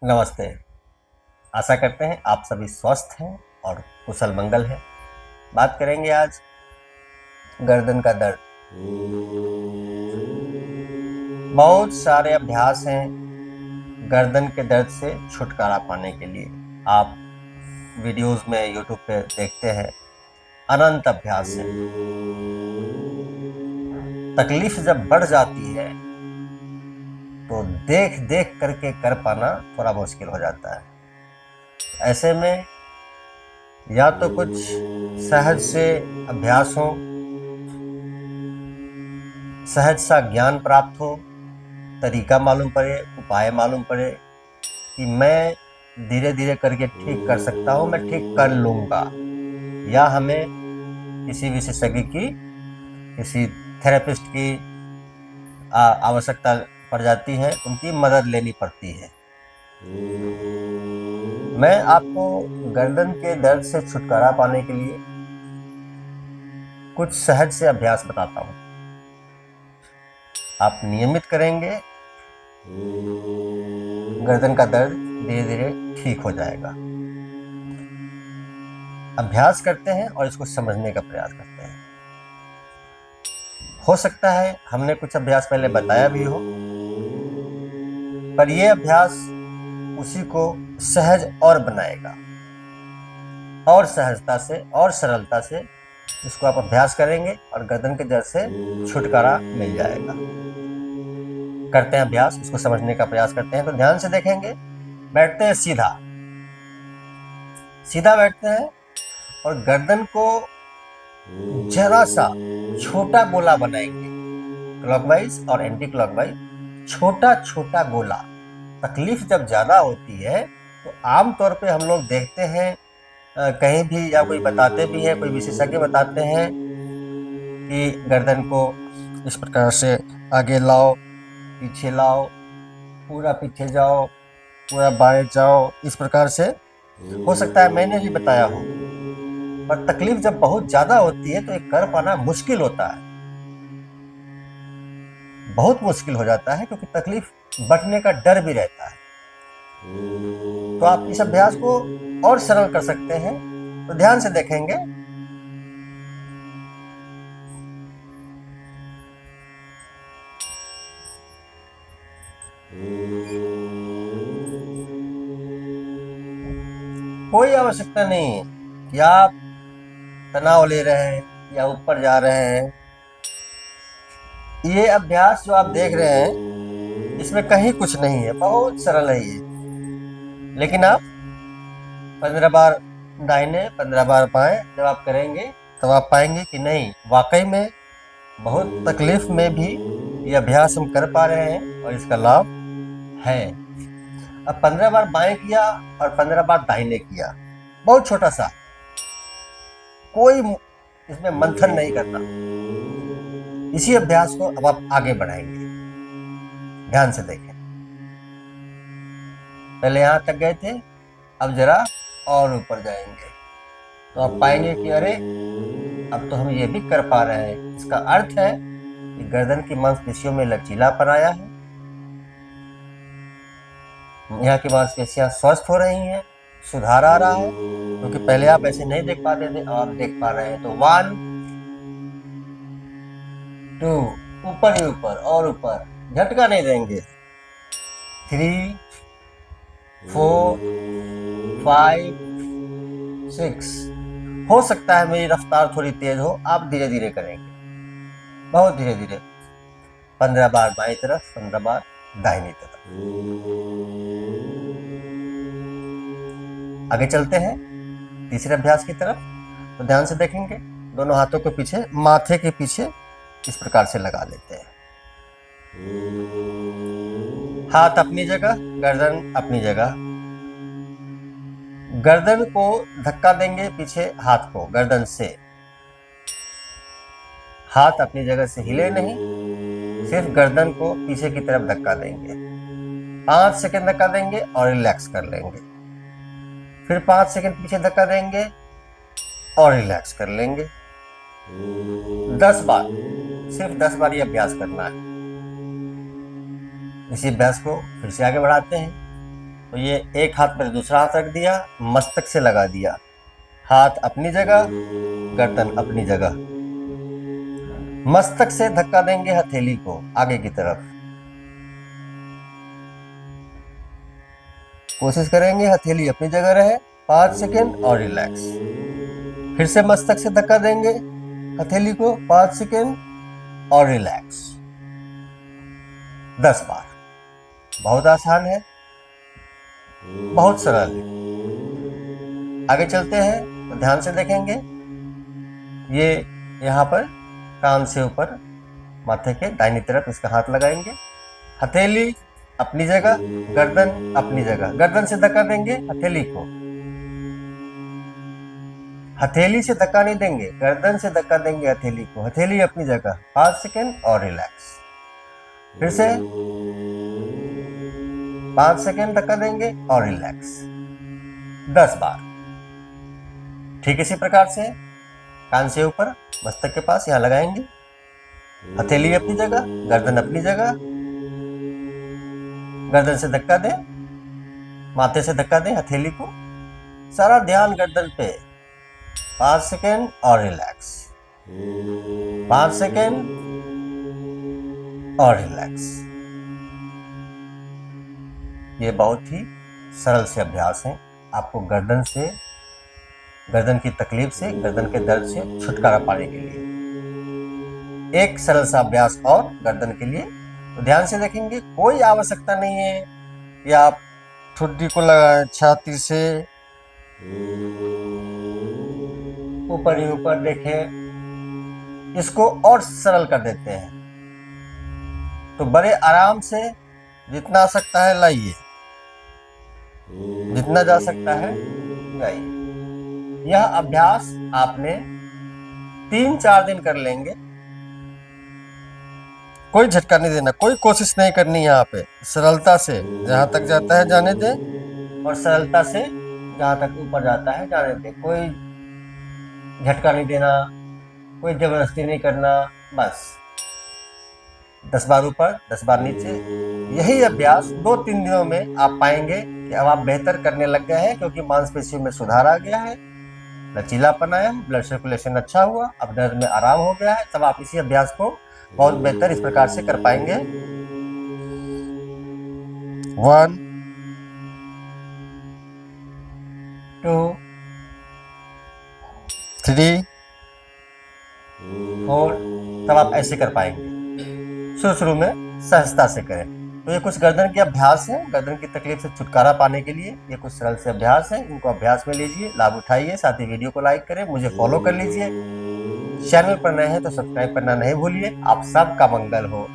नमस्ते। आशा करते हैं आप सभी स्वस्थ हैं और कुशल मंगल है। बात करेंगे आज गर्दन का दर्द। बहुत सारे अभ्यास हैं गर्दन के दर्द से छुटकारा पाने के लिए। आप वीडियोस में यूट्यूब पे देखते हैं, अनंत अभ्यास है। तकलीफ जब बढ़ जाती है तो देख देख करके कर पाना थोड़ा मुश्किल हो जाता है। ऐसे में या तो कुछ सहज से अभ्यास हो, सहज सा ज्ञान प्राप्त हो, तरीका मालूम पड़े, उपाय मालूम पड़े कि मैं धीरे धीरे करके ठीक कर सकता हूँ, मैं ठीक कर लूँगा। या हमें किसी विशेषज्ञ की, किसी थेरेपिस्ट की आवश्यकता पड़ जाती है, उनकी मदद लेनी पड़ती है। मैं आपको गर्दन के दर्द से छुटकारा पाने के लिए कुछ सहज से अभ्यास बताता हूँ। आप नियमित करेंगे, गर्दन का दर्द धीरे धीरे ठीक हो जाएगा। अभ्यास करते हैं और इसको समझने का प्रयास करते हैं। हो सकता है हमने कुछ अभ्यास पहले बताया भी हो, पर यह अभ्यास उसी को सहज और बनाएगा। और सहजता से और सरलता से इसको आप अभ्यास करेंगे और गर्दन के दर्द से छुटकारा मिल जाएगा। करते हैं अभ्यास, इसको समझने का प्रयास करते हैं। तो ध्यान से देखेंगे, बैठते हैं सीधा, सीधा बैठते हैं और गर्दन को जरा सा छोटा गोला बनाएंगे, क्लॉकवाइज और एंटी क्लॉकवाइज, छोटा छोटा गोला। तकलीफ जब ज्यादा होती है तो आमतौर पे हम लोग देखते हैं, कहीं भी या कोई बताते भी है, कोई विशेषज्ञ बताते हैं कि गर्दन को इस प्रकार से आगे लाओ, पीछे लाओ, पूरा पीछे जाओ, पूरा बाएं जाओ, इस प्रकार से। हो सकता है मैंने भी बताया हो, पर तकलीफ जब बहुत ज्यादा होती है तो ये कर पाना मुश्किल होता है, बहुत मुश्किल हो जाता है, क्योंकि तकलीफ बढ़ने का डर भी रहता है। तो आप इस अभ्यास को और सरल कर सकते हैं। तो ध्यान से देखेंगे, कोई आवश्यकता नहीं है कि आप तनाव ले रहे हैं या ऊपर जा रहे हैं। ये अभ्यास जो आप देख रहे हैं, इसमें कहीं कुछ नहीं है, बहुत सरल है ये। लेकिन आप 15 बार दाहिने 15 बार बाएं जब आप करेंगे तब आप पाएंगे कि नहीं, वाकई में बहुत तकलीफ में भी ये अभ्यास हम कर पा रहे हैं और इसका लाभ है। अब 15 बार बाएं किया और 15 बार दाहिने किया, बहुत छोटा सा, कोई इसमें मंथन नहीं करना। इसी अभ्यास को अब आप आगे बढ़ाएंगे। ध्यान से देखें, पहले यहां तक गए थे, अब जरा और ऊपर जाएंगे तो आप पाएंगे कि अरे, अब तो हम ये भी कर पा रहे हैं। इसका अर्थ है कि गर्दन की मांसपेशियों में लचीलापन आया है, यहाँ की मांसपेशियां स्वस्थ हो रही हैं, सुधार आ रहा है, क्योंकि पहले आप ऐसे नहीं देख पाते थे, अब आप देख पा रहे हैं। तो 1 2, ऊपर ही ऊपर और ऊपर, झटका नहीं देंगे। 3 4 5 6। हो सकता है मेरी रफ्तार थोड़ी तेज हो, आप धीरे धीरे करेंगे, बहुत धीरे धीरे। 15 बार बाईं तरफ, 15 बार दाहिनी तरफ। आगे चलते हैं तीसरे अभ्यास की तरफ। तो ध्यान से देखेंगे, दोनों हाथों को पीछे, माथे के पीछे इस प्रकार से लगा लेते हैं। हाथ अपनी जगह, गर्दन अपनी जगह। गर्दन को धक्का देंगे पीछे, हाथ को गर्दन से। हाथ अपनी जगह से हिले नहीं, सिर्फ गर्दन को पीछे की तरफ धक्का देंगे। 5 सेकंड धक्का देंगे और रिलैक्स कर लेंगे। फिर 5 सेकंड पीछे धक्का देंगे और रिलैक्स कर लेंगे। 10 बार, सिर्फ 10 बार ये अभ्यास करना है। इसी अभ्यास को फिर से आगे बढ़ाते हैं। तो ये एक हाथ पर दूसरा हाथ रख दिया, मस्तक से लगा दिया, हाथ अपनी जगह, गर्दन अपनी जगह। मस्तक से धक्का देंगे हथेली को आगे की तरफ, कोशिश करेंगे हथेली अपनी जगह रहे, 5 सेकेंड और रिलैक्स। फिर से मस्तक से धक्का देंगे हथेली को, 5 सेकेंड और रिलैक्स, 10 बार। बहुत आसान है, बहुत सरल है। आगे चलते हैं तो ध्यान से देखेंगे। ये यहाँ पर कान से ऊपर माथे के दाहिनी तरफ इसका हाथ लगाएंगे, हथेली अपनी जगह, गर्दन अपनी जगह। गर्दन से धक्का देंगे हथेली को, हथेली से धक्का नहीं देंगे, गर्दन से धक्का देंगे हथेली को, हथेली अपनी जगह, 5 सेकेंड और रिलैक्स। फिर से 5 सेकेंड धक्का देंगे और रिलैक्स, 10 बार। ठीक इसी प्रकार से कान से ऊपर मस्तक के पास यहां लगाएंगे, हथेली अपनी जगह, गर्दन अपनी जगह। गर्दन से धक्का दें, माथे से धक्का दें हथेली को, सारा ध्यान गर्दन पे, 5 सेकेंड और रिलैक्स, 5 सेकेंड और रिलैक्स। ये बहुत ही सरल से अभ्यास हैं, आपको गर्दन की तकलीफ से, गर्दन के दर्द से छुटकारा पाने के लिए। एक सरल सा अभ्यास और गर्दन के लिए, तो ध्यान से देखेंगे। कोई आवश्यकता नहीं है या आप ठुड्डी को लगाएं, छाती से ऊपर ही ऊपर देखें। इसको और सरल कर देते हैं, तो बड़े आराम से जितना आ सकता है लाइए, जितना जा सकता है जाइए। यह अभ्यास आपने 3-4 दिन कर लेंगे। कोई झटका नहीं देना, कोई कोशिश नहीं करनी, यहाँ पे सरलता से जहां तक जाता है जाने दें, और सरलता से जहां तक ऊपर जाता है जाने दें। कोई झटका नहीं देना, कोई जबरदस्ती नहीं करना, बस 10 बार ऊपर 10 बार नीचे। यही अभ्यास 2-3 दिनों में आप पाएंगे कि अब आप बेहतर करने लग गए हैं, क्योंकि मांसपेशियों में सुधार आ गया है, लचीलापन आया, ब्लड सर्कुलेशन अच्छा हुआ, अब दर्द में आराम हो गया है। तब आप इसी अभ्यास को बहुत बेहतर इस प्रकार से कर पाएंगे। 1 2 3 4, तब आप ऐसे कर पाएंगे। शुरू में सहजता से करें। तो ये कुछ गर्दन के अभ्यास है, गर्दन की तकलीफ से छुटकारा पाने के लिए ये कुछ सरल से अभ्यास है। इनको अभ्यास में लीजिए, लाभ उठाइए, साथ ही वीडियो को लाइक करें, मुझे फॉलो कर लीजिए। चैनल पर नए हैं तो सब्सक्राइब करना नहीं भूलिए। आप सबका मंगल हो।